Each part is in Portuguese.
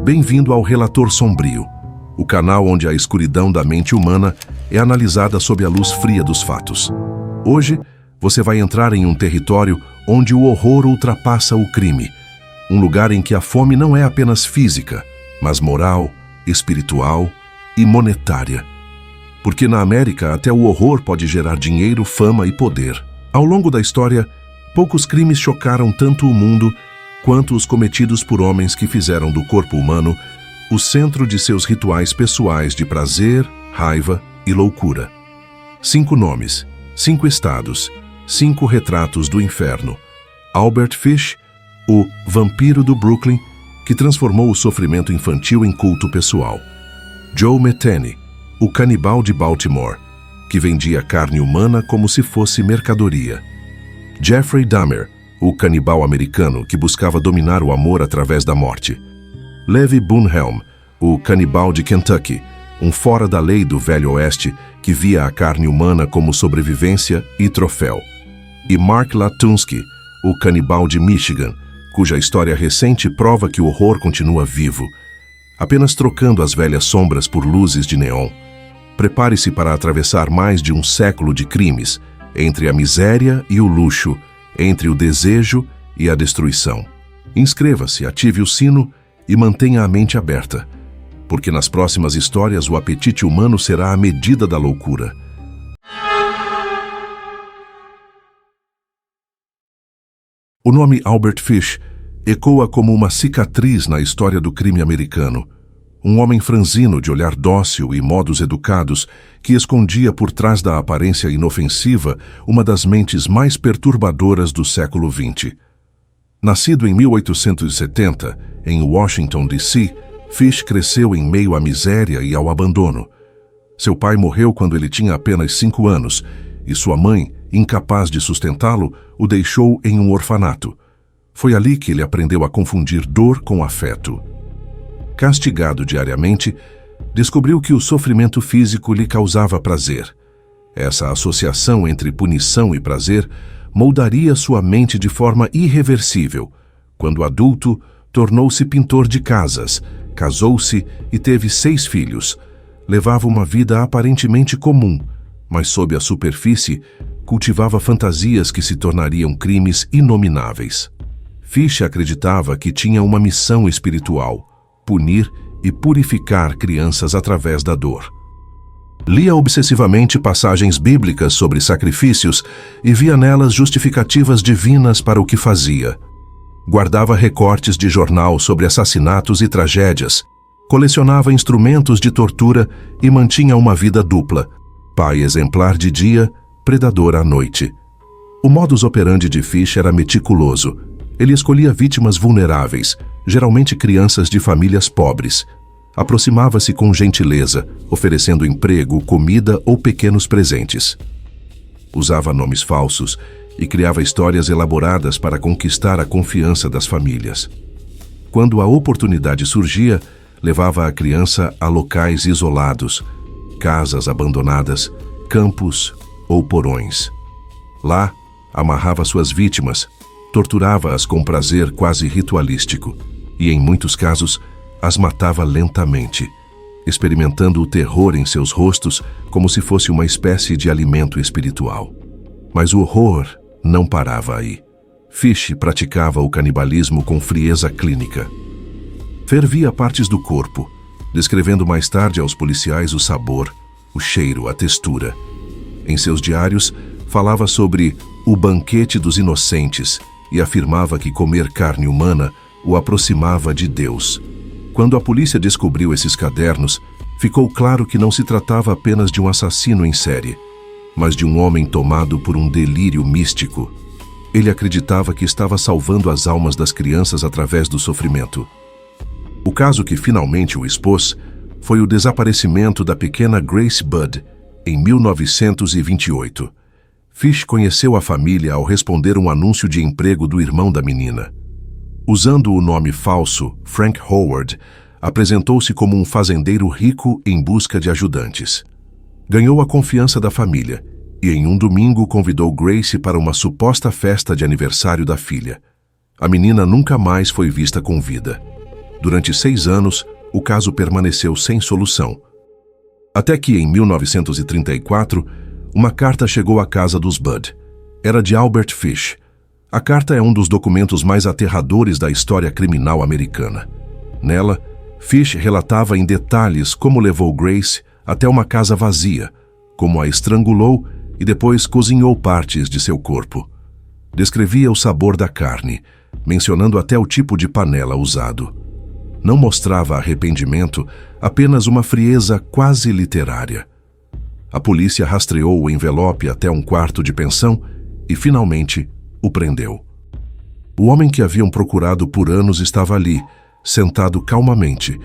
Bem-vindo ao Relator Sombrio, o canal onde a escuridão da mente humana é analisada sob a luz fria dos fatos. Hoje, você vai entrar em um território onde o horror ultrapassa o crime, um lugar em que a fome não é apenas física, mas moral, espiritual e monetária. Porque na América até o horror pode gerar dinheiro, fama e poder. Ao longo da história, poucos crimes chocaram tanto o mundo quanto os cometidos por homens que fizeram do corpo humano o centro de seus rituais pessoais de prazer, raiva e loucura. 5 nomes, 5 estados, 5 retratos do inferno. Albert Fish, o vampiro do Brooklyn, que transformou o sofrimento infantil em culto pessoal. Joe Metheny, o canibal de Baltimore, que vendia carne humana como se fosse mercadoria. Jeffrey Dahmer, o canibal americano que buscava dominar o amor através da morte. Levi Bunhelm, o canibal de Kentucky, um fora da lei do Velho Oeste que via a carne humana como sobrevivência e troféu. E Mark Latunsky, o canibal de Michigan, cuja história recente prova que o horror continua vivo, apenas trocando as velhas sombras por luzes de neon. Prepare-se para atravessar mais de um século de crimes, entre a miséria e o luxo, entre o desejo e a destruição. Inscreva-se, ative o sino e mantenha a mente aberta, porque nas próximas histórias o apetite humano será a medida da loucura. O nome Albert Fish ecoa como uma cicatriz na história do crime americano. Um homem franzino de olhar dócil e modos educados que escondia por trás da aparência inofensiva uma das mentes mais perturbadoras do século XX. Nascido em 1870, em Washington, D.C., Fish cresceu em meio à miséria e ao abandono. Seu pai morreu quando ele tinha apenas 5 anos e sua mãe, incapaz de sustentá-lo, o deixou em um orfanato. Foi ali que ele aprendeu a confundir dor com afeto. Castigado diariamente, descobriu que o sofrimento físico lhe causava prazer. Essa associação entre punição e prazer moldaria sua mente de forma irreversível. Quando adulto, tornou-se pintor de casas, casou-se e teve 6 filhos. Levava uma vida aparentemente comum, mas sob a superfície, cultivava fantasias que se tornariam crimes inomináveis. Fish acreditava que tinha uma missão espiritual: punir e purificar crianças através da dor. Lia obsessivamente passagens bíblicas sobre sacrifícios e via nelas justificativas divinas para o que fazia. Guardava recortes de jornal sobre assassinatos e tragédias, colecionava instrumentos de tortura e mantinha uma vida dupla: pai exemplar de dia, predador à noite. O modus operandi de Fish era meticuloso. Ele escolhia vítimas vulneráveis, geralmente crianças de famílias pobres. Aproximava-se com gentileza, oferecendo emprego, comida ou pequenos presentes. Usava nomes falsos e criava histórias elaboradas para conquistar a confiança das famílias. Quando a oportunidade surgia, levava a criança a locais isolados, casas abandonadas, campos ou porões. Lá, amarrava suas vítimas, torturava-as com prazer quase ritualístico e, em muitos casos, as matava lentamente, experimentando o terror em seus rostos como se fosse uma espécie de alimento espiritual. Mas o horror não parava aí. Fish praticava o canibalismo com frieza clínica. Fervia partes do corpo, descrevendo mais tarde aos policiais o sabor, o cheiro, a textura. Em seus diários, falava sobre o banquete dos inocentes e afirmava que comer carne humana o aproximava de Deus. Quando a polícia descobriu esses cadernos, ficou claro que não se tratava apenas de um assassino em série, mas de um homem tomado por um delírio místico. Ele acreditava que estava salvando as almas das crianças através do sofrimento. O caso que finalmente o expôs foi o desaparecimento da pequena Grace Budd, em 1928. Fish conheceu a família ao responder um anúncio de emprego do irmão da menina. Usando o nome falso, Frank Howard, apresentou-se como um fazendeiro rico em busca de ajudantes. Ganhou a confiança da família e, em um domingo, convidou Grace para uma suposta festa de aniversário da filha. A menina nunca mais foi vista com vida. Durante 6 anos, o caso permaneceu sem solução. Até que, em 1934, uma carta chegou à casa dos Budd. Era de Albert Fish. A carta é um dos documentos mais aterradores da história criminal americana. Nela, Fish relatava em detalhes como levou Grace até uma casa vazia, como a estrangulou e depois cozinhou partes de seu corpo. Descrevia o sabor da carne, mencionando até o tipo de panela usado. Não mostrava arrependimento, apenas uma frieza quase literária. A polícia rastreou o envelope até um quarto de pensão e, finalmente, o prendeu. O homem que haviam procurado por anos estava ali, sentado calmamente,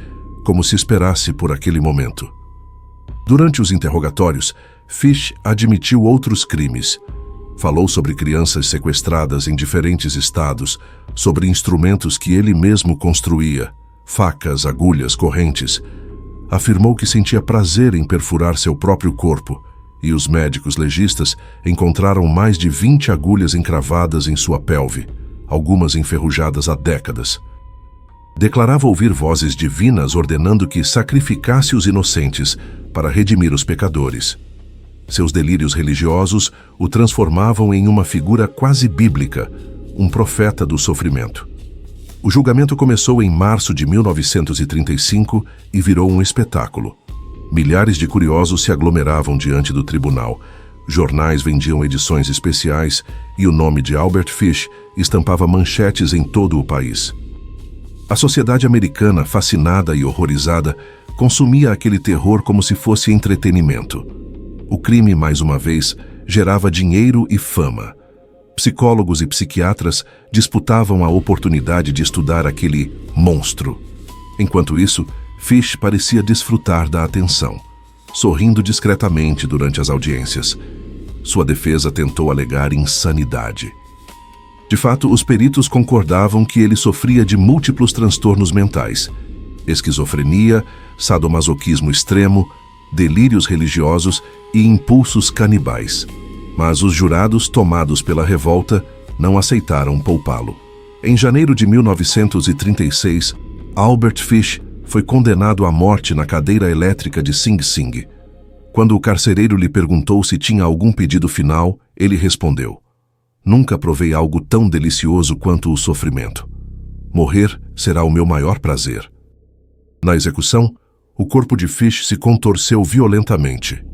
como se esperasse por aquele momento. Durante os interrogatórios, Fish admitiu outros crimes. Falou sobre crianças sequestradas em diferentes estados, sobre instrumentos que ele mesmo construía, facas, agulhas, correntes. Afirmou que sentia prazer em perfurar seu próprio corpo, e os médicos legistas encontraram mais de 20 agulhas encravadas em sua pelve, algumas enferrujadas há décadas. Declarava ouvir vozes divinas ordenando que sacrificasse os inocentes para redimir os pecadores. Seus delírios religiosos o transformavam em uma figura quase bíblica, um profeta do sofrimento. O julgamento começou em março de 1935 e virou um espetáculo. Milhares de curiosos se aglomeravam diante do tribunal. Jornais vendiam edições especiais e o nome de Albert Fish estampava manchetes em todo o país. A sociedade americana, fascinada e horrorizada, consumia aquele terror como se fosse entretenimento. O crime, mais uma vez, gerava dinheiro e fama. Psicólogos e psiquiatras disputavam a oportunidade de estudar aquele monstro. Enquanto isso, Fish parecia desfrutar da atenção, sorrindo discretamente durante as audiências. Sua defesa tentou alegar insanidade. De fato, os peritos concordavam que ele sofria de múltiplos transtornos mentais: esquizofrenia, sadomasoquismo extremo, delírios religiosos e impulsos canibais. Mas os jurados, tomados pela revolta, não aceitaram poupá-lo. Em janeiro de 1936, Albert Fish foi condenado à morte na cadeira elétrica de Sing Sing. Quando o carcereiro lhe perguntou se tinha algum pedido final, ele respondeu: "Nunca provei algo tão delicioso quanto o sofrimento. Morrer será o meu maior prazer." Na execução, o corpo de Fish se contorceu violentamente.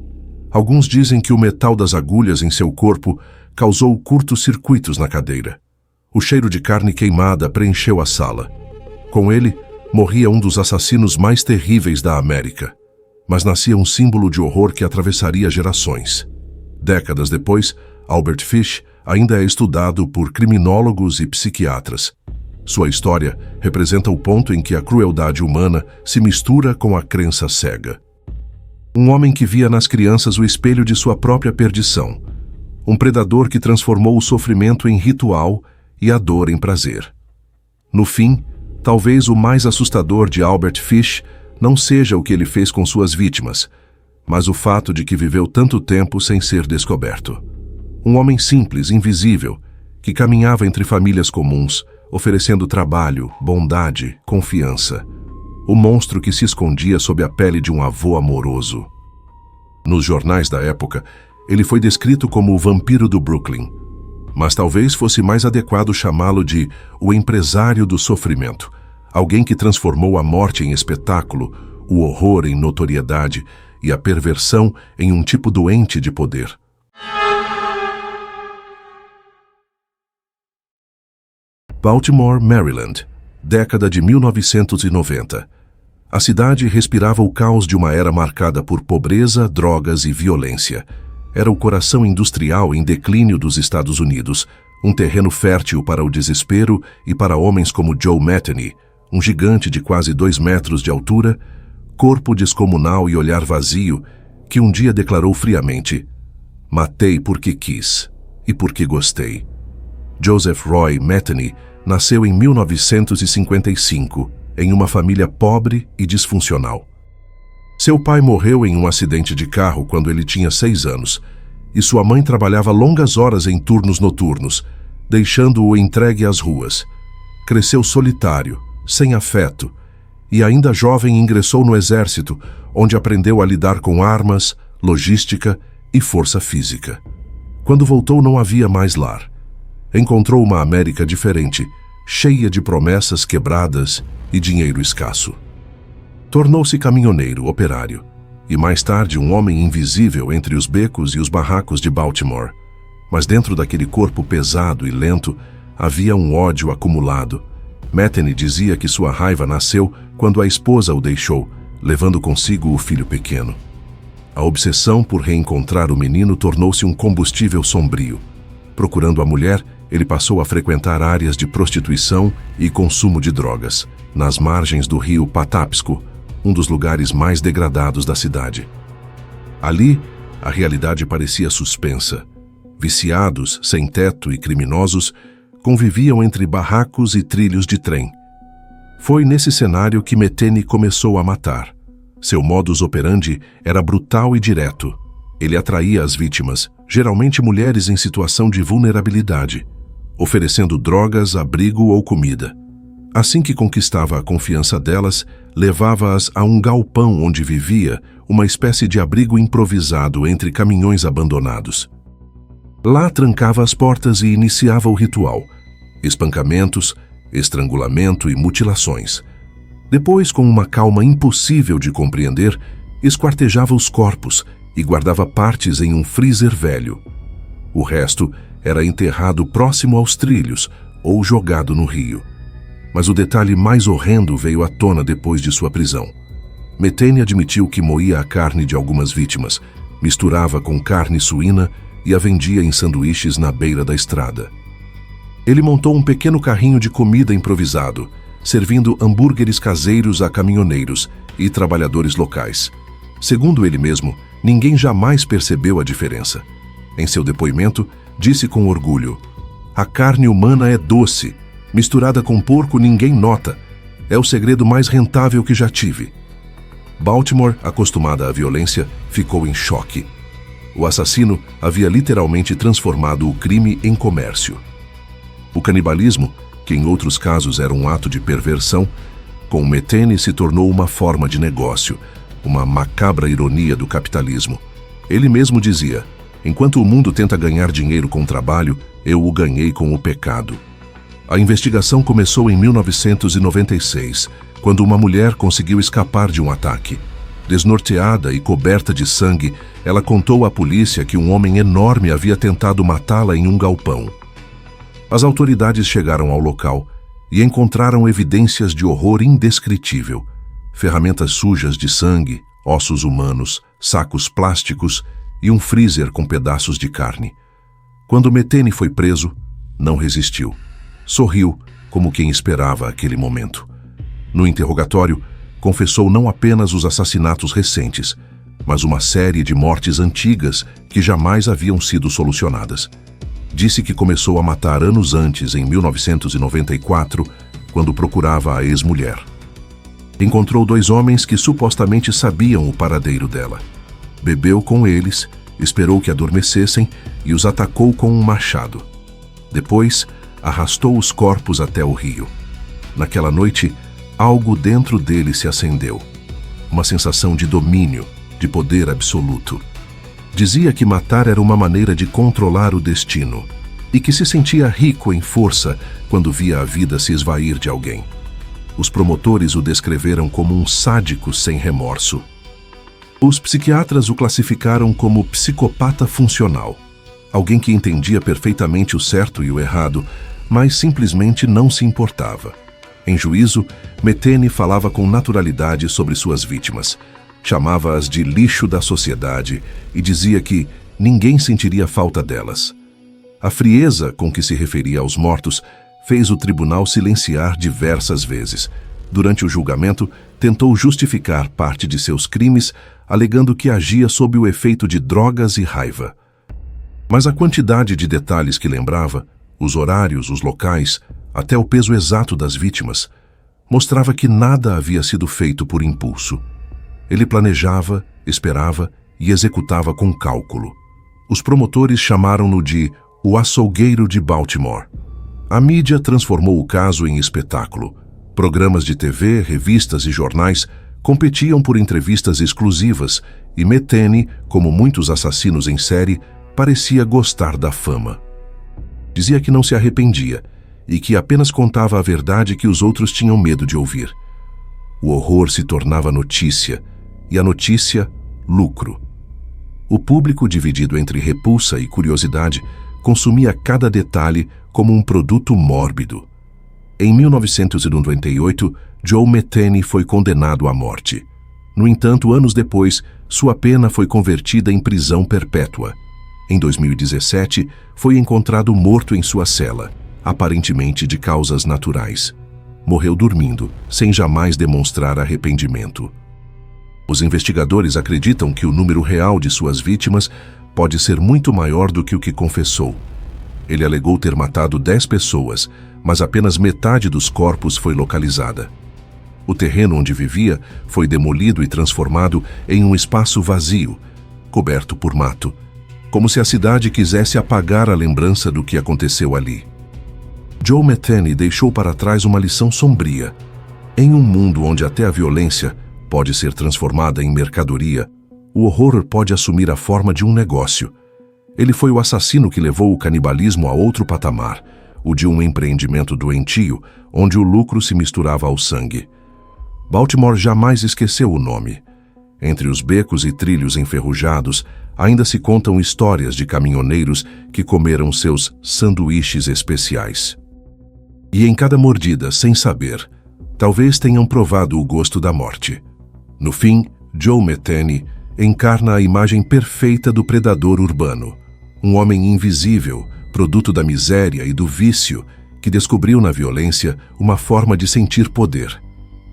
Alguns dizem que o metal das agulhas em seu corpo causou curtos-circuitos na cadeira. O cheiro de carne queimada preencheu a sala. Com ele, morria um dos assassinos mais terríveis da América. Mas nascia um símbolo de horror que atravessaria gerações. Décadas depois, Albert Fish ainda é estudado por criminólogos e psiquiatras. Sua história representa o ponto em que a crueldade humana se mistura com a crença cega. Um homem que via nas crianças o espelho de sua própria perdição. Um predador que transformou o sofrimento em ritual e a dor em prazer. No fim, talvez o mais assustador de Albert Fish não seja o que ele fez com suas vítimas, mas o fato de que viveu tanto tempo sem ser descoberto. Um homem simples, invisível, que caminhava entre famílias comuns, oferecendo trabalho, bondade, confiança. O monstro que se escondia sob a pele de um avô amoroso. Nos jornais da época, ele foi descrito como o vampiro do Brooklyn, mas talvez fosse mais adequado chamá-lo de o empresário do sofrimento, alguém que transformou a morte em espetáculo, o horror em notoriedade e a perversão em um tipo doente de poder. Baltimore, Maryland, década de 1990. A cidade respirava o caos de uma era marcada por pobreza, drogas e violência. Era o coração industrial em declínio dos Estados Unidos, um terreno fértil para o desespero e para homens como Joe Metheny, um gigante de quase 2 metros de altura, corpo descomunal e olhar vazio, que um dia declarou friamente: "Matei porque quis e porque gostei." Joseph Roy Metheny nasceu em 1955, em uma família pobre e disfuncional. Seu pai morreu em um acidente de carro quando ele tinha 6 anos, e sua mãe trabalhava longas horas em turnos noturnos, deixando-o entregue às ruas. Cresceu solitário, sem afeto, e ainda jovem ingressou no exército, onde aprendeu a lidar com armas, logística e força física. Quando voltou, não havia mais lar. Encontrou uma América diferente, cheia de promessas quebradas e dinheiro escasso. Tornou-se caminhoneiro, operário, e mais tarde um homem invisível entre os becos e os barracos de Baltimore. Mas dentro daquele corpo pesado e lento havia um ódio acumulado. Metheny dizia que sua raiva nasceu quando a esposa o deixou, levando consigo o filho pequeno. A obsessão por reencontrar o menino tornou-se um combustível sombrio. Procurando a mulher, ele passou a frequentar áreas de prostituição e consumo de drogas, nas margens do rio Patapsco, um dos lugares mais degradados da cidade. Ali, a realidade parecia suspensa. Viciados, sem teto e criminosos conviviam entre barracos e trilhos de trem. Foi nesse cenário que Metheny começou a matar. Seu modus operandi era brutal e direto. Ele atraía as vítimas, geralmente mulheres em situação de vulnerabilidade, oferecendo drogas, abrigo ou comida. Assim que conquistava a confiança delas, levava-as a um galpão onde vivia, uma espécie de abrigo improvisado entre caminhões abandonados. Lá trancava as portas e iniciava o ritual: espancamentos, estrangulamento e mutilações. Depois, com uma calma impossível de compreender, esquartejava os corpos e guardava partes em um freezer velho. O resto era enterrado próximo aos trilhos ou jogado no rio. Mas o detalhe mais horrendo veio à tona depois de sua prisão. Metheny admitiu que moía a carne de algumas vítimas, misturava com carne suína e a vendia em sanduíches na beira da estrada. Ele montou um pequeno carrinho de comida improvisado, servindo hambúrgueres caseiros a caminhoneiros e trabalhadores locais. Segundo ele mesmo, ninguém jamais percebeu a diferença. Em seu depoimento, disse com orgulho: "A carne humana é doce. Misturada com porco, ninguém nota. É o segredo mais rentável que já tive." Baltimore, acostumada à violência, ficou em choque. O assassino havia literalmente transformado o crime em comércio. O canibalismo, que em outros casos era um ato de perversão, com Metheny se tornou uma forma de negócio, uma macabra ironia do capitalismo. Ele mesmo dizia: "Enquanto o mundo tenta ganhar dinheiro com o trabalho, eu o ganhei com o pecado." A investigação começou em 1996, quando uma mulher conseguiu escapar de um ataque. Desnorteada e coberta de sangue, ela contou à polícia que um homem enorme havia tentado matá-la em um galpão. As autoridades chegaram ao local e encontraram evidências de horror indescritível: ferramentas sujas de sangue, ossos humanos, sacos plásticos e um freezer com pedaços de carne. Quando Metheny foi preso, não resistiu. Sorriu, como quem esperava aquele momento. No interrogatório, confessou não apenas os assassinatos recentes, mas uma série de mortes antigas que jamais haviam sido solucionadas. Disse que começou a matar anos antes, em 1994, quando procurava a ex-mulher. Encontrou 2 homens que supostamente sabiam o paradeiro dela. Bebeu com eles, esperou que adormecessem e os atacou com um machado. Depois, arrastou os corpos até o rio. Naquela noite, algo dentro dele se acendeu. Uma sensação de domínio, de poder absoluto. Dizia que matar era uma maneira de controlar o destino e que se sentia rico em força quando via a vida se esvair de alguém. Os promotores o descreveram como um sádico sem remorso. Os psiquiatras o classificaram como psicopata funcional, alguém que entendia perfeitamente o certo e o errado, mas simplesmente não se importava. Em juízo, Metheny falava com naturalidade sobre suas vítimas, chamava-as de lixo da sociedade e dizia que ninguém sentiria falta delas. A frieza com que se referia aos mortos fez o tribunal silenciar diversas vezes. Durante o julgamento, tentou justificar parte de seus crimes, alegando que agia sob o efeito de drogas e raiva. Mas a quantidade de detalhes que lembrava, os horários, os locais, até o peso exato das vítimas, mostrava que nada havia sido feito por impulso. Ele planejava, esperava e executava com cálculo. Os promotores chamaram-no de o açougueiro de Baltimore. A mídia transformou o caso em espetáculo. Programas de TV, revistas e jornais competiam por entrevistas exclusivas e Metheny, como muitos assassinos em série, parecia gostar da fama. Dizia que não se arrependia e que apenas contava a verdade que os outros tinham medo de ouvir. O horror se tornava notícia e a notícia, lucro. O público, dividido entre repulsa e curiosidade, consumia cada detalhe como um produto mórbido. Em 1998, Joe Metheny foi condenado à morte. No entanto, anos depois, sua pena foi convertida em prisão perpétua. Em 2017, foi encontrado morto em sua cela, aparentemente de causas naturais. Morreu dormindo, sem jamais demonstrar arrependimento. Os investigadores acreditam que o número real de suas vítimas pode ser muito maior do que o que confessou. Ele alegou ter matado 10 pessoas, mas apenas metade dos corpos foi localizada. O terreno onde vivia foi demolido e transformado em um espaço vazio, coberto por mato, como se a cidade quisesse apagar a lembrança do que aconteceu ali. Joe Metheny deixou para trás uma lição sombria. Em um mundo onde até a violência pode ser transformada em mercadoria, o horror pode assumir a forma de um negócio. Ele foi o assassino que levou o canibalismo a outro patamar, o de um empreendimento doentio, onde o lucro se misturava ao sangue. Baltimore jamais esqueceu o nome. Entre os becos e trilhos enferrujados, ainda se contam histórias de caminhoneiros que comeram seus sanduíches especiais. E em cada mordida, sem saber, talvez tenham provado o gosto da morte. No fim, Joe Metheny encarna a imagem perfeita do predador urbano, um homem invisível, produto da miséria e do vício, que descobriu na violência uma forma de sentir poder.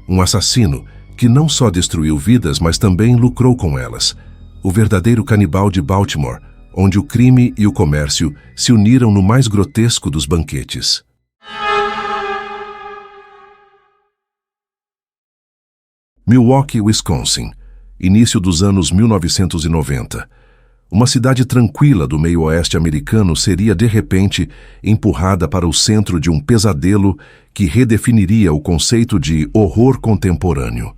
Um assassino que não só destruiu vidas, mas também lucrou com elas. O verdadeiro canibal de Baltimore, onde o crime e o comércio se uniram no mais grotesco dos banquetes. Milwaukee, Wisconsin, início dos anos 1990. Uma cidade tranquila do meio-oeste americano seria, de repente, empurrada para o centro de um pesadelo que redefiniria o conceito de horror contemporâneo.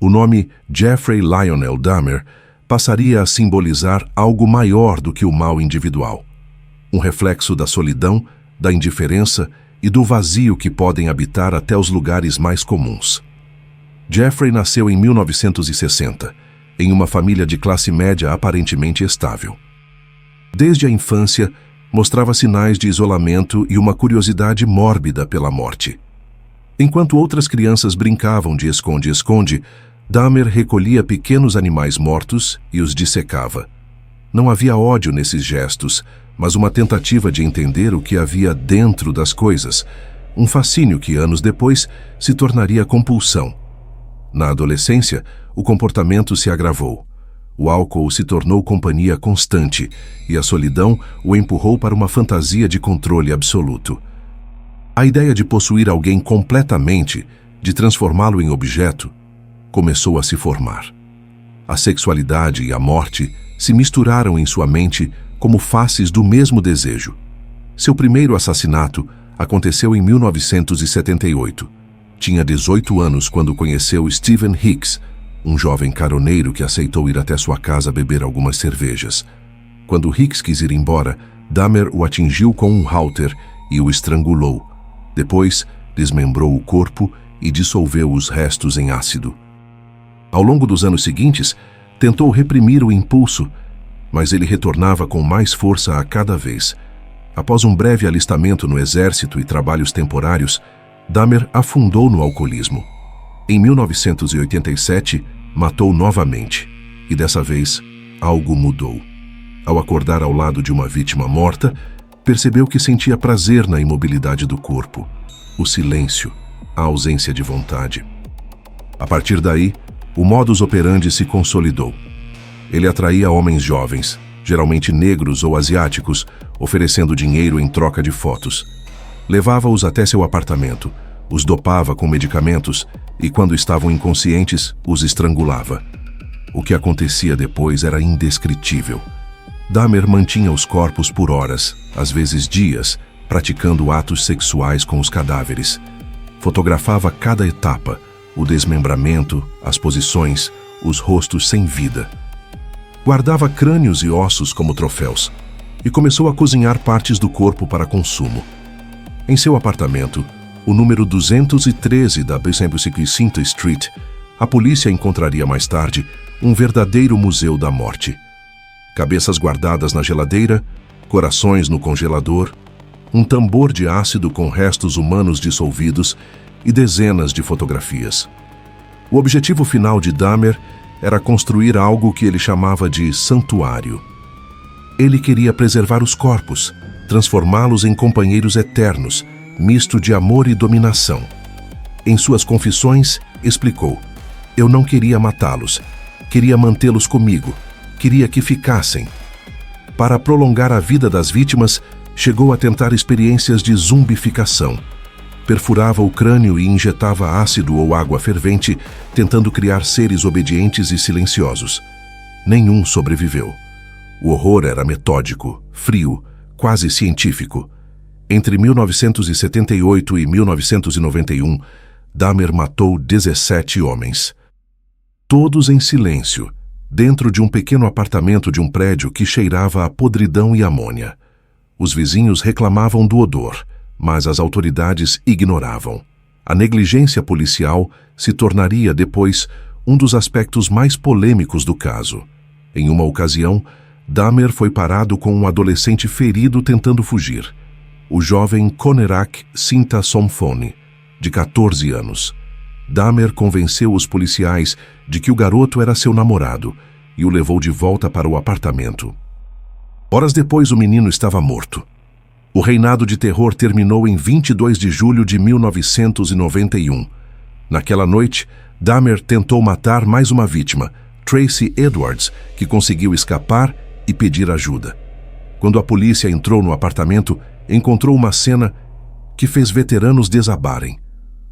O nome Jeffrey Lionel Dahmer passaria a simbolizar algo maior do que o mal individual. Um reflexo da solidão, da indiferença e do vazio que podem habitar até os lugares mais comuns. Jeffrey nasceu em 1960, em uma família de classe média aparentemente estável. Desde a infância, mostrava sinais de isolamento e uma curiosidade mórbida pela morte. Enquanto outras crianças brincavam de esconde-esconde, Dahmer recolhia pequenos animais mortos e os dissecava. Não havia ódio nesses gestos, mas uma tentativa de entender o que havia dentro das coisas, um fascínio que anos depois se tornaria compulsão. Na adolescência, o comportamento se agravou. O álcool se tornou companhia constante e a solidão o empurrou para uma fantasia de controle absoluto. A ideia de possuir alguém completamente, de transformá-lo em objeto, começou a se formar. A sexualidade e a morte se misturaram em sua mente como faces do mesmo desejo. Seu primeiro assassinato aconteceu em 1978. Tinha 18 anos quando conheceu Stephen Hicks, um jovem caroneiro que aceitou ir até sua casa beber algumas cervejas. Quando Hicks quis ir embora, Dahmer o atingiu com um halter e o estrangulou. Depois, desmembrou o corpo e dissolveu os restos em ácido. Ao longo dos anos seguintes, tentou reprimir o impulso, mas ele retornava com mais força a cada vez. Após um breve alistamento no exército e trabalhos temporários, Dahmer afundou no alcoolismo. Em 1987, matou novamente, e dessa vez, algo mudou. Ao acordar ao lado de uma vítima morta, percebeu que sentia prazer na imobilidade do corpo, o silêncio, a ausência de vontade. A partir daí, o modus operandi se consolidou. Ele atraía homens jovens, geralmente negros ou asiáticos, oferecendo dinheiro em troca de fotos. Levava-os até seu apartamento, os dopava com medicamentos e, quando estavam inconscientes, os estrangulava. O que acontecia depois era indescritível. Dahmer mantinha os corpos por horas, às vezes dias, praticando atos sexuais com os cadáveres. Fotografava cada etapa, o desmembramento, as posições, os rostos sem vida. Guardava crânios e ossos como troféus e começou a cozinhar partes do corpo para consumo. Em seu apartamento, o número 213 da 255ª Street, a polícia encontraria mais tarde um verdadeiro museu da morte. Cabeças guardadas na geladeira, corações no congelador, um tambor de ácido com restos humanos dissolvidos e dezenas de fotografias. O objetivo final de Dahmer era construir algo que ele chamava de santuário. Ele queria preservar os corpos, transformá-los em companheiros eternos, misto de amor e dominação. Em suas confissões, explicou: "Eu não queria matá-los, queria mantê-los comigo, queria que ficassem." Para prolongar a vida das vítimas, chegou a tentar experiências de zumbificação. Perfurava o crânio e injetava ácido ou água fervente, tentando criar seres obedientes e silenciosos. Nenhum sobreviveu. O horror era metódico, frio, quase científico. Entre 1978 e 1991, Dahmer matou 17 homens. Todos em silêncio, dentro de um pequeno apartamento de um prédio que cheirava a podridão e amônia. Os vizinhos reclamavam do odor, mas as autoridades ignoravam. A negligência policial se tornaria, depois, um dos aspectos mais polêmicos do caso. Em uma ocasião, Dahmer foi parado com um adolescente ferido tentando fugir. O jovem Conerak Sinta Somphone, de 14 anos. Dahmer convenceu os policiais de que o garoto era seu namorado e o levou de volta para o apartamento. Horas depois, o menino estava morto. O reinado de terror terminou em 22 de julho de 1991. Naquela noite, Dahmer tentou matar mais uma vítima, Tracy Edwards, que conseguiu escapar e pedir ajuda. Quando a polícia entrou no apartamento, encontrou uma cena que fez veteranos desabarem.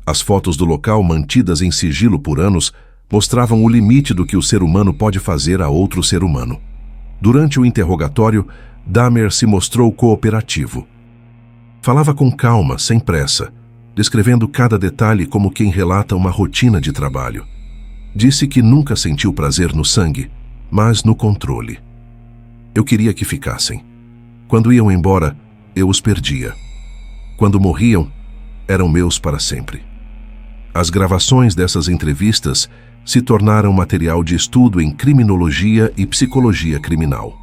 As fotos do local, mantidas em sigilo por anos, mostravam o limite do que o ser humano pode fazer a outro ser humano. Durante o interrogatório, Dahmer se mostrou cooperativo. Falava com calma, sem pressa, descrevendo cada detalhe como quem relata uma rotina de trabalho. Disse que nunca sentiu prazer no sangue, mas no controle. "Eu queria que ficassem. Quando iam embora, eu os perdia. Quando morriam, eram meus para sempre." As gravações dessas entrevistas se tornaram material de estudo em criminologia e psicologia criminal.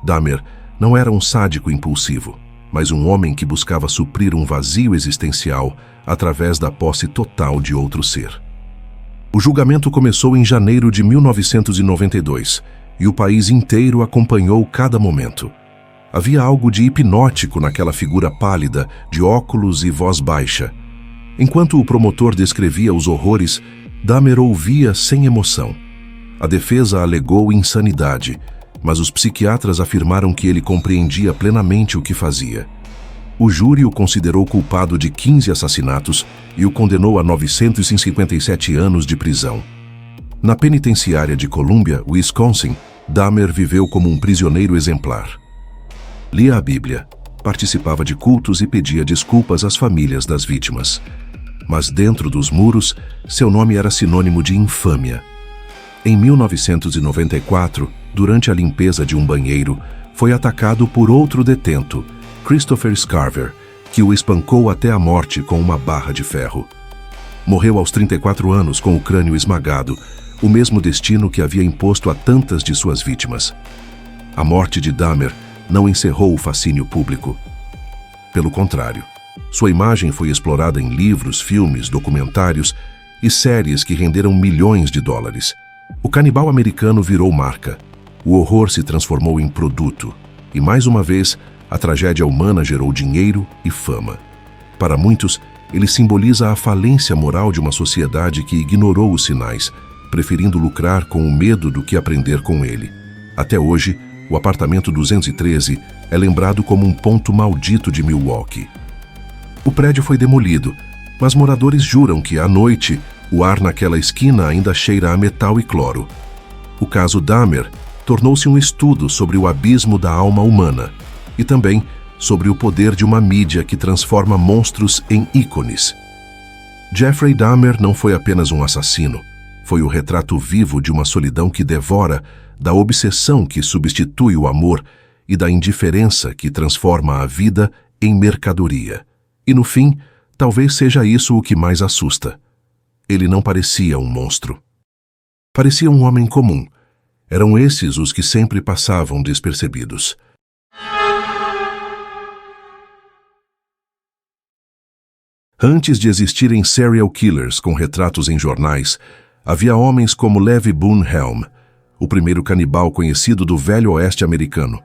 Dahmer não era um sádico impulsivo, mas um homem que buscava suprir um vazio existencial através da posse total de outro ser. O julgamento começou em janeiro de 1992 e o país inteiro acompanhou cada momento. Havia algo de hipnótico naquela figura pálida, de óculos e voz baixa. Enquanto o promotor descrevia os horrores, Dahmer ouvia sem emoção. A defesa alegou insanidade, mas os psiquiatras afirmaram que ele compreendia plenamente o que fazia. O júri o considerou culpado de 15 assassinatos e o condenou a 957 anos de prisão. Na penitenciária de Columbia, Wisconsin, Dahmer viveu como um prisioneiro exemplar. Lia a Bíblia, participava de cultos e pedia desculpas às famílias das vítimas. Mas dentro dos muros, seu nome era sinônimo de infâmia. Em 1994, durante a limpeza de um banheiro, foi atacado por outro detento, Christopher Scarver, que o espancou até a morte com uma barra de ferro. Morreu aos 34 anos com o crânio esmagado, o mesmo destino que havia imposto a tantas de suas vítimas. A morte de Dahmer não encerrou o fascínio público. Pelo contrário, sua imagem foi explorada em livros, filmes, documentários e séries que renderam milhões de dólares. O canibal americano virou marca. O horror se transformou em produto. E mais uma vez, a tragédia humana gerou dinheiro e fama. Para muitos, ele simboliza a falência moral de uma sociedade que ignorou os sinais, preferindo lucrar com o medo do que aprender com ele. Até hoje, o apartamento 213 é lembrado como um ponto maldito de Milwaukee. O prédio foi demolido, mas moradores juram que, à noite, o ar naquela esquina ainda cheira a metal e cloro. O caso Dahmer tornou-se um estudo sobre o abismo da alma humana e também sobre o poder de uma mídia que transforma monstros em ícones. Jeffrey Dahmer não foi apenas um assassino, foi o retrato vivo de uma solidão que devora, da obsessão que substitui o amor e da indiferença que transforma a vida em mercadoria. E no fim, talvez seja isso o que mais assusta. Ele não parecia um monstro. Parecia um homem comum. Eram esses os que sempre passavam despercebidos. Antes de existirem serial killers com retratos em jornais, havia homens como Levi Boone Helm, o primeiro canibal conhecido do Velho Oeste americano.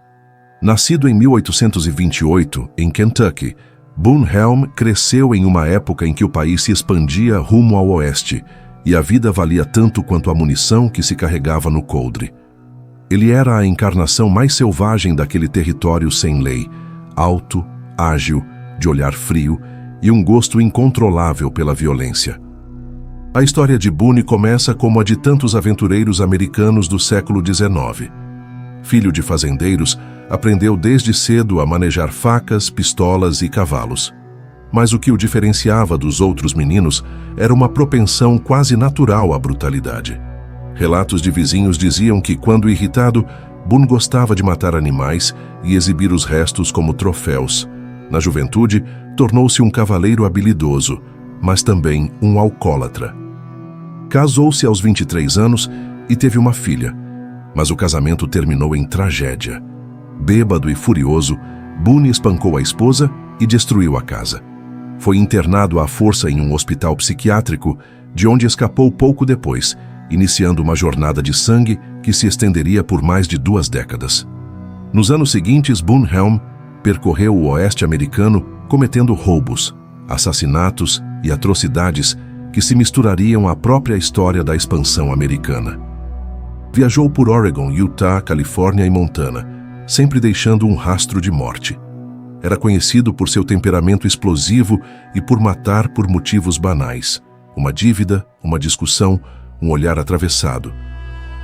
Nascido em 1828, em Kentucky, Boone Helm cresceu em uma época em que o país se expandia rumo ao oeste, e a vida valia tanto quanto a munição que se carregava no coldre. Ele era a encarnação mais selvagem daquele território sem lei, alto, ágil, de olhar frio e um gosto incontrolável pela violência. A história de Boone começa como a de tantos aventureiros americanos do século XIX. Filho de fazendeiros, aprendeu desde cedo a manejar facas, pistolas e cavalos. Mas o que o diferenciava dos outros meninos era uma propensão quase natural à brutalidade. Relatos de vizinhos diziam que, quando irritado, Boone gostava de matar animais e exibir os restos como troféus. Na juventude, tornou-se um cavaleiro habilidoso, mas também um alcoólatra. Casou-se aos 23 anos e teve uma filha, mas o casamento terminou em tragédia. Bêbado e furioso, Boone espancou a esposa e destruiu a casa. Foi internado à força em um hospital psiquiátrico, de onde escapou pouco depois, iniciando uma jornada de sangue que se estenderia por mais de 2 décadas. Nos anos seguintes, Boone Helm percorreu o oeste americano cometendo roubos, assassinatos e atrocidades que se misturariam à própria história da expansão americana. Viajou por Oregon, Utah, Califórnia e Montana, sempre deixando um rastro de morte. Era conhecido por seu temperamento explosivo e por matar por motivos banais. Uma dívida, uma discussão, um olhar atravessado.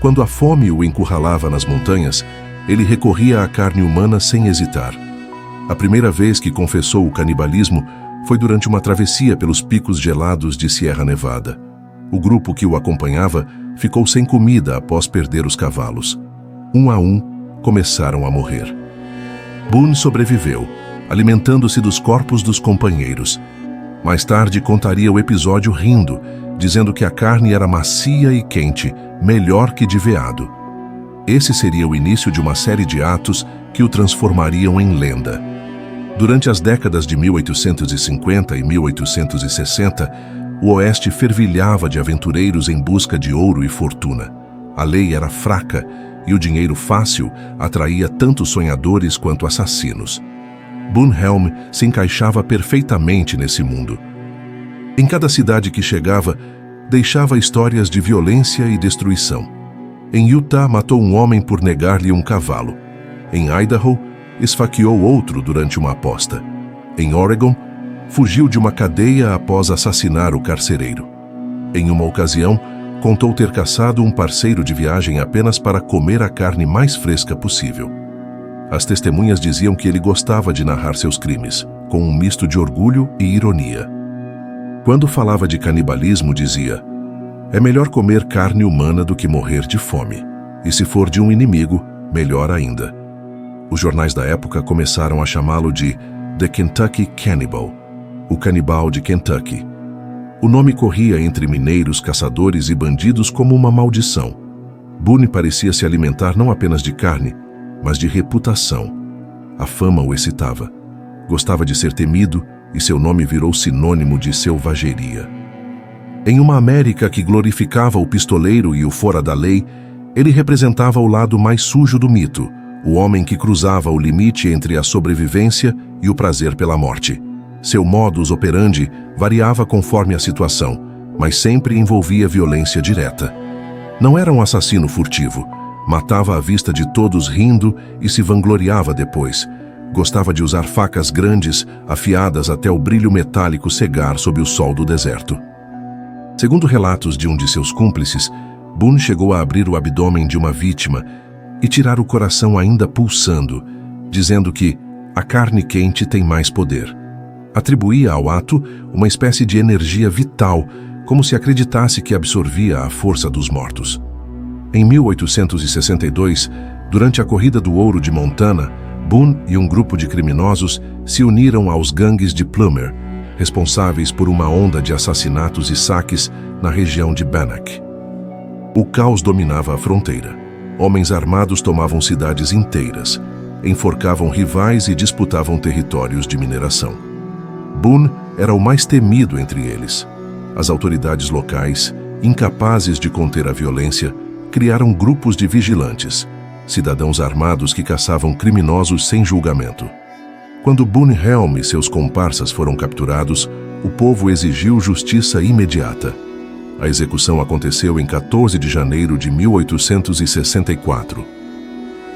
Quando a fome o encurralava nas montanhas, ele recorria à carne humana sem hesitar. A primeira vez que confessou o canibalismo foi durante uma travessia pelos picos gelados de Sierra Nevada. O grupo que o acompanhava ficou sem comida após perder os cavalos. Um a um, começaram a morrer. Boone sobreviveu, alimentando-se dos corpos dos companheiros. Mais tarde contaria o episódio rindo, dizendo que a carne era macia e quente, melhor que de veado. Esse seria o início de uma série de atos que o transformariam em lenda. Durante as décadas de 1850 e 1860, o Oeste fervilhava de aventureiros em busca de ouro e fortuna. A lei era fraca e o dinheiro fácil atraía tanto sonhadores quanto assassinos. Boone Helm se encaixava perfeitamente nesse mundo. Em cada cidade que chegava, deixava histórias de violência e destruição. Em Utah, matou um homem por negar-lhe um cavalo. Em Idaho, esfaqueou outro durante uma aposta. Em Oregon, fugiu de uma cadeia após assassinar o carcereiro. Em uma ocasião, contou ter caçado um parceiro de viagem apenas para comer a carne mais fresca possível. As testemunhas diziam que ele gostava de narrar seus crimes, com um misto de orgulho e ironia. Quando falava de canibalismo, dizia: "É melhor comer carne humana do que morrer de fome. E se for de um inimigo, melhor ainda." Os jornais da época começaram a chamá-lo de The Kentucky Cannibal, o canibal de Kentucky. O nome corria entre mineiros, caçadores e bandidos como uma maldição. Boone parecia se alimentar não apenas de carne, mas de reputação. A fama o excitava. Gostava de ser temido e seu nome virou sinônimo de selvageria. Em uma América que glorificava o pistoleiro e o fora da lei, ele representava o lado mais sujo do mito, o homem que cruzava o limite entre a sobrevivência e o prazer pela morte. Seu modus operandi variava conforme a situação, mas sempre envolvia violência direta. Não era um assassino furtivo. Matava à vista de todos rindo e se vangloriava depois. Gostava de usar facas grandes, afiadas até o brilho metálico cegar sob o sol do deserto. Segundo relatos de um de seus cúmplices, Boone chegou a abrir o abdômen de uma vítima e tirar o coração ainda pulsando, dizendo que a carne quente tem mais poder. Atribuía ao ato uma espécie de energia vital, como se acreditasse que absorvia a força dos mortos. Em 1862, durante a Corrida do Ouro de Montana, Boone e um grupo de criminosos se uniram aos gangues de Plummer, responsáveis por uma onda de assassinatos e saques na região de Bannack. O caos dominava a fronteira. Homens armados tomavam cidades inteiras, enforcavam rivais e disputavam territórios de mineração. Boone era o mais temido entre eles. As autoridades locais, incapazes de conter a violência, criaram grupos de vigilantes, cidadãos armados que caçavam criminosos sem julgamento. Quando Boone Helm e seus comparsas foram capturados, o povo exigiu justiça imediata. A execução aconteceu em 14 de janeiro de 1864.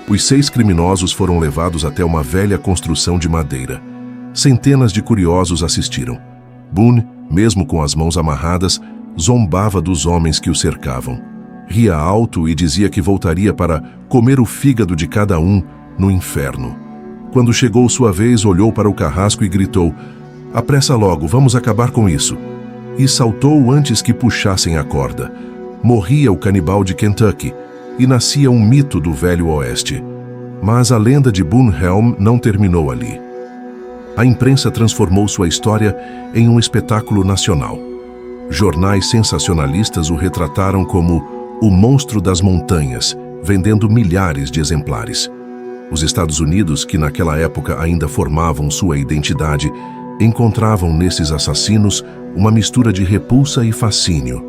Os 6 criminosos foram levados até uma velha construção de madeira. Centenas de curiosos assistiram. Boone, mesmo com as mãos amarradas, zombava dos homens que o cercavam. Ria alto e dizia que voltaria para comer o fígado de cada um no inferno. Quando chegou sua vez, olhou para o carrasco e gritou: "Apressa logo, vamos acabar com isso." E saltou antes que puxassem a corda. Morria o canibal de Kentucky e nascia um mito do Velho Oeste. Mas a lenda de Boone Helm não terminou ali. A imprensa transformou sua história em um espetáculo nacional. Jornais sensacionalistas o retrataram como o monstro das montanhas, vendendo milhares de exemplares. Os Estados Unidos, que naquela época ainda formavam sua identidade, encontravam nesses assassinos uma mistura de repulsa e fascínio.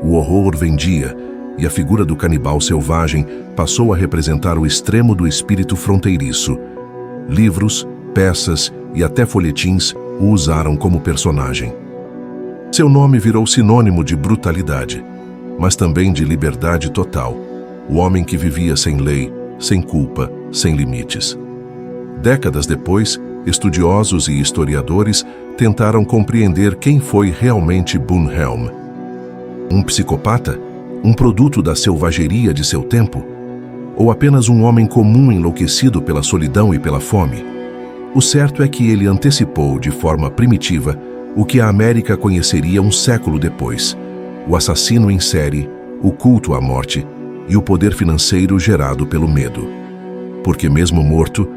O horror vendia, e a figura do canibal selvagem passou a representar o extremo do espírito fronteiriço. Livros, peças e até folhetins o usaram como personagem. Seu nome virou sinônimo de brutalidade, mas também de liberdade total. O homem que vivia sem lei, sem culpa, sem limites. Décadas depois, estudiosos e historiadores tentaram compreender quem foi realmente Boone Helm. Um psicopata? Um produto da selvageria de seu tempo? Ou apenas um homem comum enlouquecido pela solidão e pela fome? O certo é que ele antecipou, de forma primitiva, o que a América conheceria um século depois: o assassino em série, o culto à morte e o poder financeiro gerado pelo medo. Porque mesmo morto,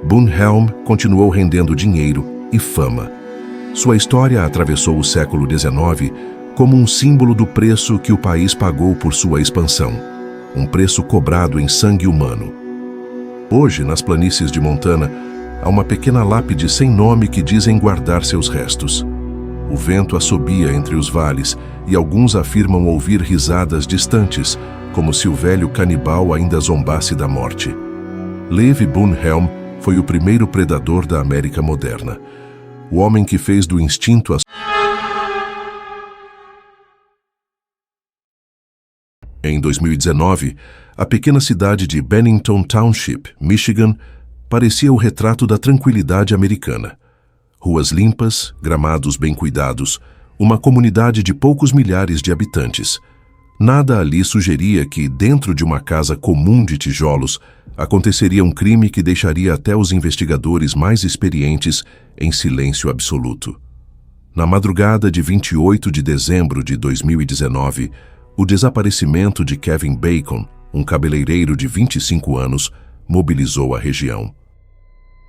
Boone Helm continuou rendendo dinheiro e fama. Sua história atravessou o século XIX como um símbolo do preço que o país pagou por sua expansão, um preço cobrado em sangue humano. Hoje, nas planícies de Montana, há uma pequena lápide sem nome que dizem guardar seus restos. O vento assobia entre os vales e alguns afirmam ouvir risadas distantes, como se o velho canibal ainda zombasse da morte. Levi Boone Helm foi o primeiro predador da América moderna. O homem que fez do instinto Em 2019, a pequena cidade de Bennington Township, Michigan, parecia o retrato da tranquilidade americana. Ruas limpas, gramados bem cuidados, uma comunidade de poucos milhares de habitantes. Nada ali sugeria que, dentro de uma casa comum de tijolos, aconteceria um crime que deixaria até os investigadores mais experientes em silêncio absoluto. Na madrugada de 28 de dezembro de 2019, o desaparecimento de Kevin Bacon, um cabeleireiro de 25 anos, mobilizou a região.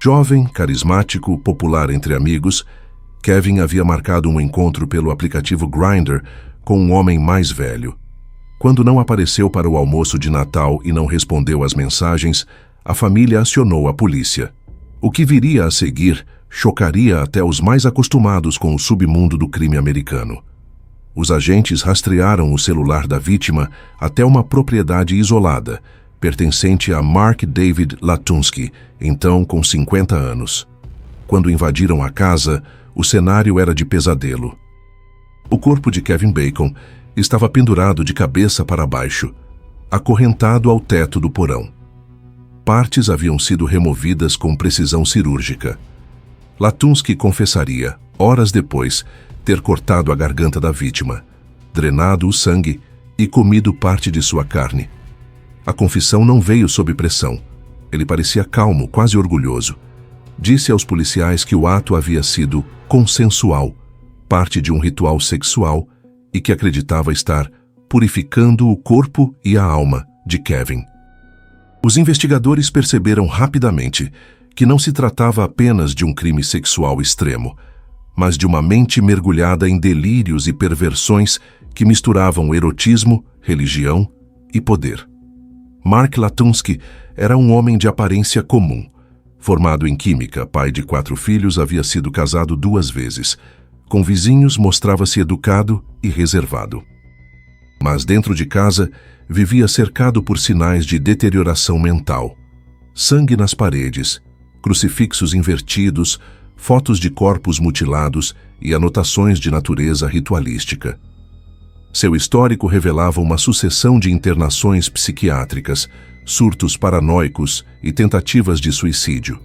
Jovem, carismático, popular entre amigos, Kevin havia marcado um encontro pelo aplicativo Grindr com um homem mais velho. Quando não apareceu para o almoço de Natal e não respondeu às mensagens, a família acionou a polícia. O que viria a seguir chocaria até os mais acostumados com o submundo do crime americano. Os agentes rastrearam o celular da vítima até uma propriedade isolada, pertencente a Mark David Latunsky, então com 50 anos. Quando invadiram a casa, o cenário era de pesadelo. O corpo de Kevin Bacon estava pendurado de cabeça para baixo, acorrentado ao teto do porão. Partes haviam sido removidas com precisão cirúrgica. Latunsky confessaria, horas depois, ter cortado a garganta da vítima, drenado o sangue e comido parte de sua carne. A confissão não veio sob pressão. Ele parecia calmo, quase orgulhoso. disse aos policiais que o ato havia sido consensual, parte de um ritual sexual, e que acreditava estar purificando o corpo e a alma de Kevin. Os investigadores perceberam rapidamente que não se tratava apenas de um crime sexual extremo, mas de uma mente mergulhada em delírios e perversões que misturavam erotismo, religião e poder. Mark Latunsky era um homem de aparência comum. Formado em química, pai de 4 filhos, havia sido casado 2 vezes. Com vizinhos, mostrava-se educado e reservado. Mas dentro de casa, vivia cercado por sinais de deterioração mental. Sangue nas paredes, crucifixos invertidos, fotos de corpos mutilados e anotações de natureza ritualística. Seu histórico revelava uma sucessão de internações psiquiátricas, surtos paranoicos e tentativas de suicídio.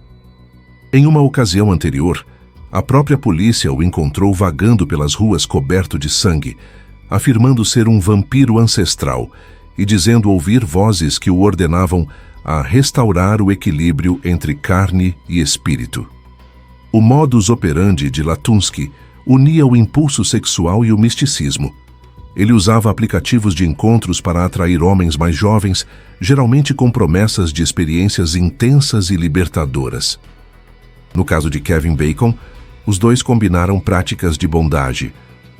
Em uma ocasião anterior, a própria polícia o encontrou vagando pelas ruas coberto de sangue, afirmando ser um vampiro ancestral e dizendo ouvir vozes que o ordenavam a restaurar o equilíbrio entre carne e espírito. O modus operandi de Latunsky unia o impulso sexual e o misticismo. Ele usava aplicativos de encontros para atrair homens mais jovens, geralmente com promessas de experiências intensas e libertadoras. No caso de Kevin Bacon, os dois combinaram práticas de bondage,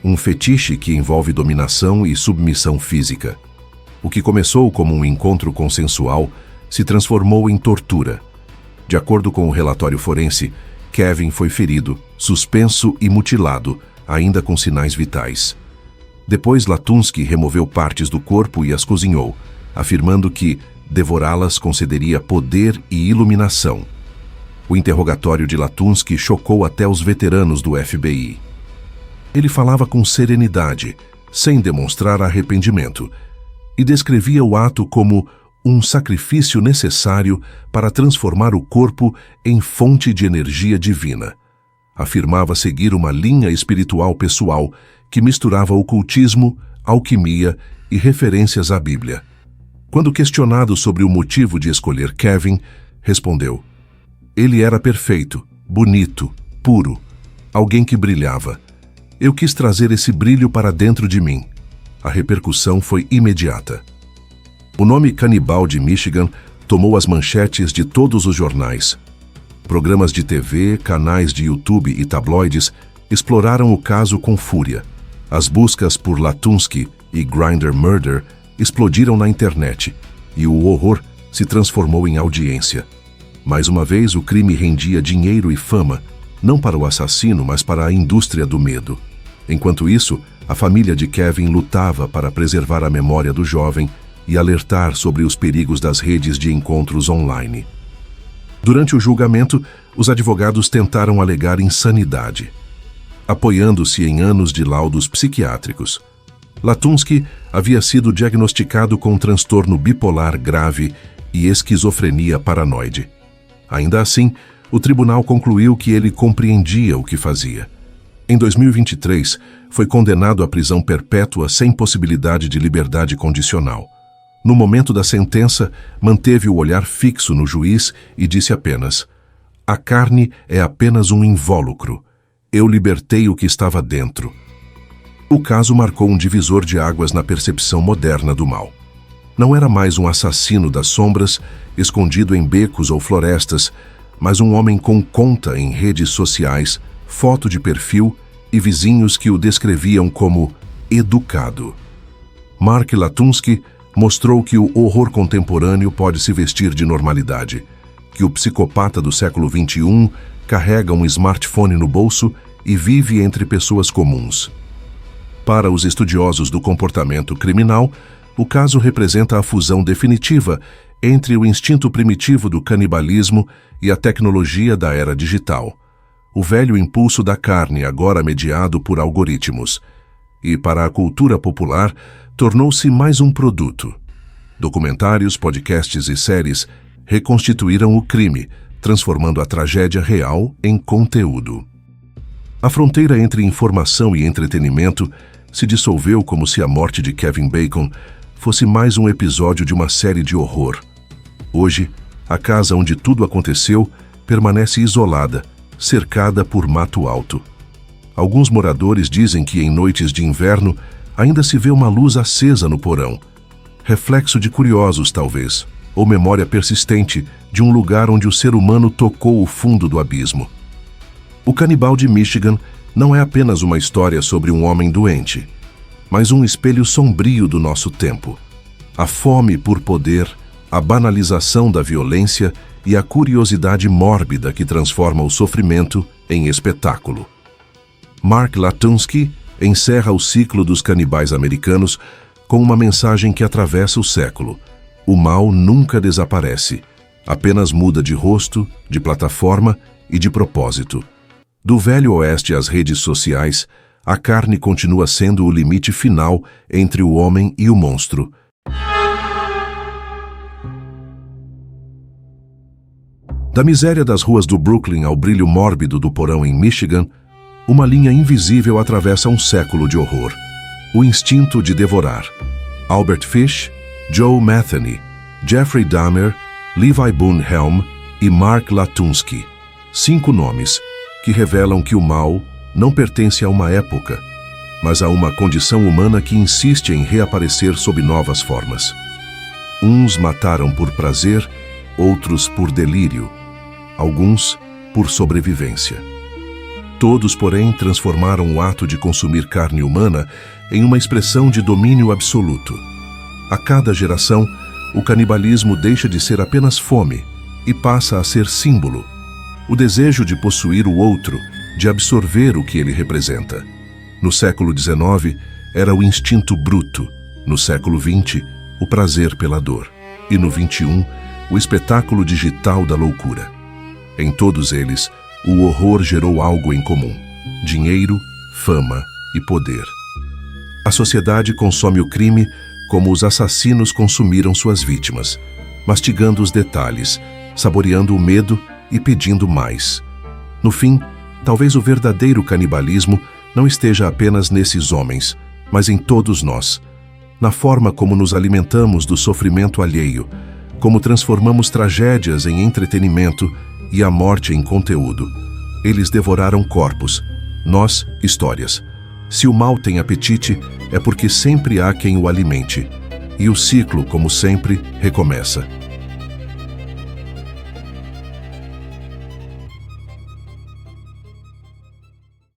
um fetiche que envolve dominação e submissão física. O que começou como um encontro consensual se transformou em tortura. De acordo com o relatório forense, Kevin foi ferido, suspenso e mutilado, ainda com sinais vitais. Depois, Latunsky removeu partes do corpo e as cozinhou, afirmando que devorá-las concederia poder e iluminação. O interrogatório de Latunsky chocou até os veteranos do FBI. Ele falava com serenidade, sem demonstrar arrependimento, e descrevia o ato como um sacrifício necessário para transformar o corpo em fonte de energia divina. Afirmava seguir uma linha espiritual pessoal que misturava ocultismo, alquimia e referências à Bíblia. Quando questionado sobre o motivo de escolher Kevin, respondeu: "Ele era perfeito, bonito, puro, alguém que brilhava. Eu quis trazer esse brilho para dentro de mim." A repercussão foi imediata. O nome Canibal de Michigan tomou as manchetes de todos os jornais. Programas de TV, canais de YouTube e tabloides exploraram o caso com fúria. As buscas por Latunsky e Grindr Murder explodiram na internet e o horror se transformou em audiência. Mais uma vez, o crime rendia dinheiro e fama, não para o assassino, mas para a indústria do medo. Enquanto isso, a família de Kevin lutava para preservar a memória do jovem e alertar sobre os perigos das redes de encontros online. Durante o julgamento, os advogados tentaram alegar insanidade, apoiando-se em anos de laudos psiquiátricos. Latunsky havia sido diagnosticado com transtorno bipolar grave e esquizofrenia paranoide. Ainda assim, o tribunal concluiu que ele compreendia o que fazia. Em 2023, foi condenado à prisão perpétua sem possibilidade de liberdade condicional. No momento da sentença, manteve o olhar fixo no juiz e disse apenas: "A carne é apenas um invólucro. Eu libertei o que estava dentro." O caso marcou um divisor de águas na percepção moderna do mal. Não era mais um assassino das sombras, escondido em becos ou florestas, mas um homem com conta em redes sociais, foto de perfil e vizinhos que o descreviam como educado. Mark Latunsky mostrou que o horror contemporâneo pode se vestir de normalidade, que o psicopata do século XXI carrega um smartphone no bolso e vive entre pessoas comuns. Para os estudiosos do comportamento criminal, o caso representa a fusão definitiva entre o instinto primitivo do canibalismo e a tecnologia da era digital. O velho impulso da carne, agora mediado por algoritmos. E, para a cultura popular, tornou-se mais um produto. Documentários, podcasts e séries reconstituíram o crime, transformando a tragédia real em conteúdo. A fronteira entre informação e entretenimento se dissolveu como se a morte de Kevin Bacon fosse mais um episódio de uma série de horror. Hoje, a casa onde tudo aconteceu permanece isolada, cercada por mato alto. Alguns moradores dizem que em noites de inverno ainda se vê uma luz acesa no porão. Reflexo de curiosos, talvez, ou memória persistente de um lugar onde o ser humano tocou o fundo do abismo. O Canibal de Michigan não é apenas uma história sobre um homem doente, mas um espelho sombrio do nosso tempo. A fome por poder, a banalização da violência e a curiosidade mórbida que transforma o sofrimento em espetáculo. Mark Latunsky encerra o ciclo dos canibais americanos com uma mensagem que atravessa o século. O mal nunca desaparece, apenas muda de rosto, de plataforma e de propósito. Do Velho Oeste às redes sociais, a carne continua sendo o limite final entre o homem e o monstro. Da miséria das ruas do Brooklyn ao brilho mórbido do porão em Michigan, uma linha invisível atravessa um século de horror. O instinto de devorar. Albert Fish, Joe Metheny, Jeffrey Dahmer, Levi Boone Helm e Mark Latunsky. 5 nomes que revelam que o mal não pertence a uma época, mas a uma condição humana que insiste em reaparecer sob novas formas. Uns mataram por prazer, outros por delírio, alguns por sobrevivência. Todos, porém, transformaram o ato de consumir carne humana em uma expressão de domínio absoluto. A cada geração, o canibalismo deixa de ser apenas fome e passa a ser símbolo. O desejo de possuir o outro, de absorver o que ele representa. No século XIX, era o instinto bruto. No século XX, o prazer pela dor. E no XXI, o espetáculo digital da loucura. Em todos eles, o horror gerou algo em comum: dinheiro, fama e poder. A sociedade consome o crime como os assassinos consumiram suas vítimas, mastigando os detalhes, saboreando o medo e pedindo mais. No fim, talvez o verdadeiro canibalismo não esteja apenas nesses homens, mas em todos nós, na forma como nos alimentamos do sofrimento alheio, como transformamos tragédias em entretenimento e a morte em conteúdo. Eles devoraram corpos, nós, histórias. Se o mal tem apetite, é porque sempre há quem o alimente. E o ciclo, como sempre, recomeça.